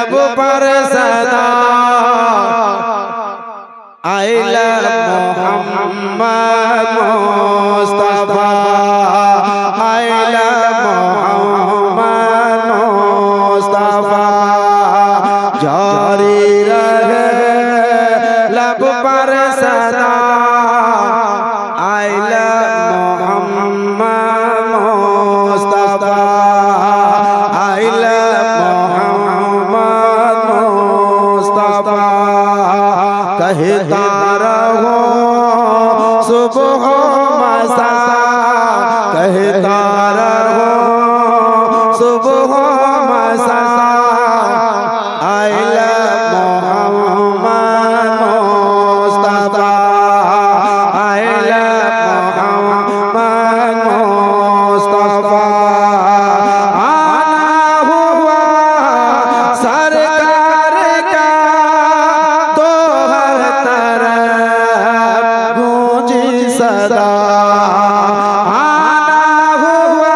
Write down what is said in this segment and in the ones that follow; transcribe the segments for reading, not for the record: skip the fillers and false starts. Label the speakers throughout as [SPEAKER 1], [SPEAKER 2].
[SPEAKER 1] लब पर सदा I love Mohammad Mustafa I love Mohammad Mustafa जारी रहे लब पर सदा I love Mohammad Mustafa I love Mohammad Mustafa कहता रहो सुबह मसा कहता रहो सुबह मसा I love Mohammad Mustafa I love Mohammad Mustafa आना हुआ सरकार का तो हर तरफ गूंजी सदा आना हुआ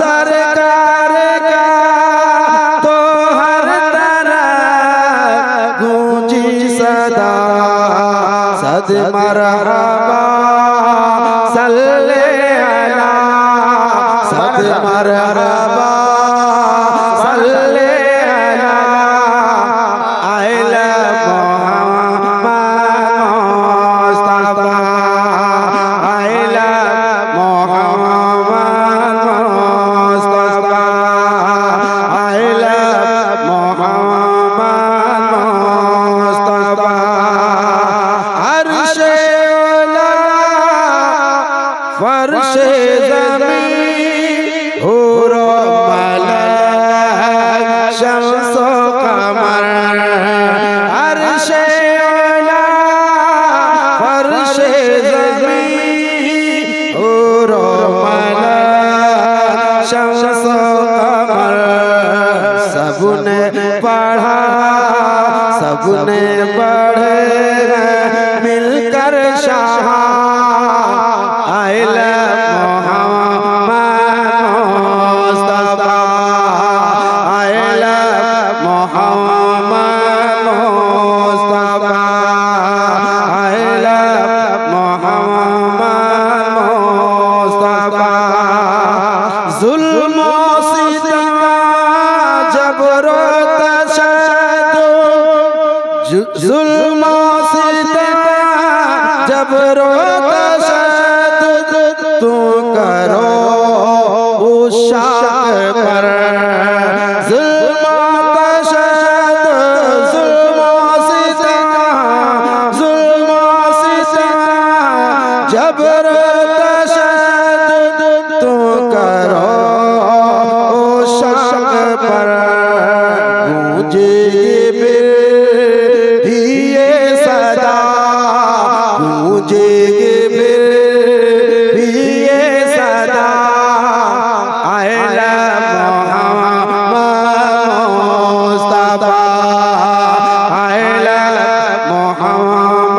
[SPEAKER 1] सरकार का तो हर तरफ गूंजी सदा सद मरहबा सल्ले अला सद मरहबा सल्ले अला I love Mohammad Mustafa I love Mohammad Mustafa I love Mohammad Mustafa अर्शे उला फर्शे ज़मीन हूरो मलाक शम्सो कमर अर्शे उला फर्शे ज़मीन हूरो मलाक शम्सो कमर सबने पढ़ा सबने पढ़े मिलकर शाह I love Mohammad Mustafa I love Mohammad Mustafa I love Mohammad Mustafa जुल्म सितम जबर तशद्दुद जुल्म सितम जबर तशद्दुद तू करो उस शाख पर जुल्म तशद्दुद जुल्म सितम जबर तशद्दुद तू करो उस शाख पर गूंजे फिर भी ये सदा गूंजेगे फिर भी ये सदा I love Mohammad Mustafa I love Mohammad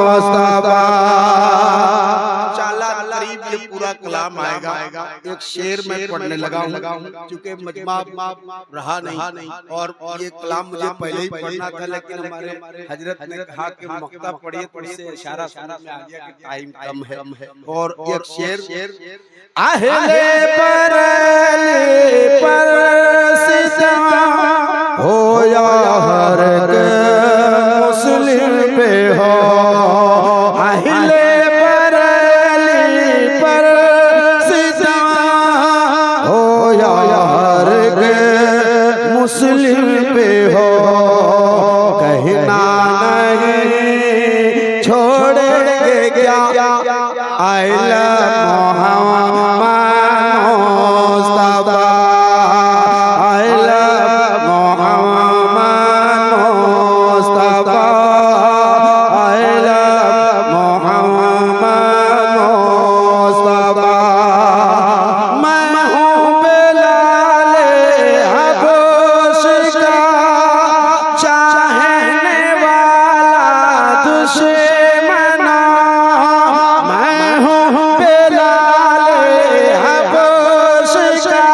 [SPEAKER 1] Mustafa इंशाअल्लाह करीब ये पूरा कलाम आएगा एक शेर में पढ़ने लगा हूँ क्योंकि मजमा रहा नहीं और ये कलाम मुझे पहले ही पढ़ना था लेकिन हमारे हजरत ने कहा कि मक्ता पढ़िए तो इससे इशारा समझ में आ गया कि टाइम कम है और एक शेर आहले पर सितम हो या हर मुस्लिम पे हो आहले पर सितम हो या हर मुस्लिम पे हो कहना नहीं छोड़ेंगे क्या I love Mohammad Mustafa I love Mohammad Mustafa I love Mohammad Mustafa मैं हूँ बिलाल हबश का चाहने वाला दुश्मना मैं हूँ बिलाल हबश का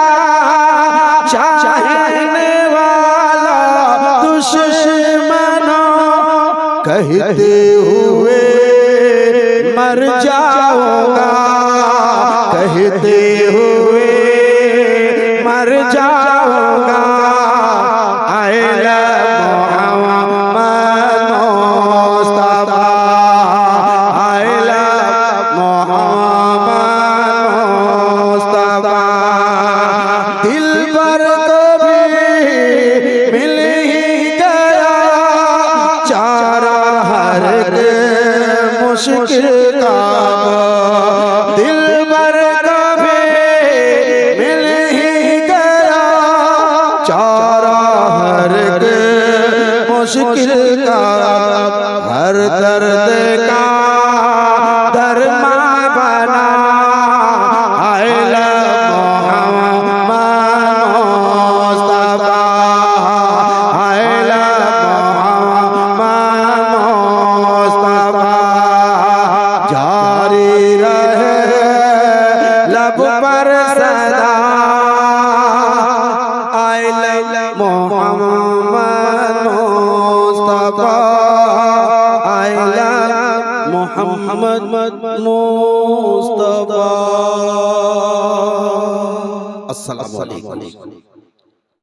[SPEAKER 1] चाहने कहते हुए मर जाऊंगा, कहते हुए मर जाऊंगा। I love Mohammad Mustafa, I love Mohammad Mustafa. दिल पर कभी मिल ही गया चारा हर मुश्किल का, दिल पर कभी मिल ही गया चारा हर मुश्किल का। हर दर्द का दरमा बना I love Mohammad Mustafa, I love Mohammad Mustafa. जारी रहे लब पर सदा I love Mohammad Mustafa, I love Mohammad Mustafa. अस्सलामु अलैकुम।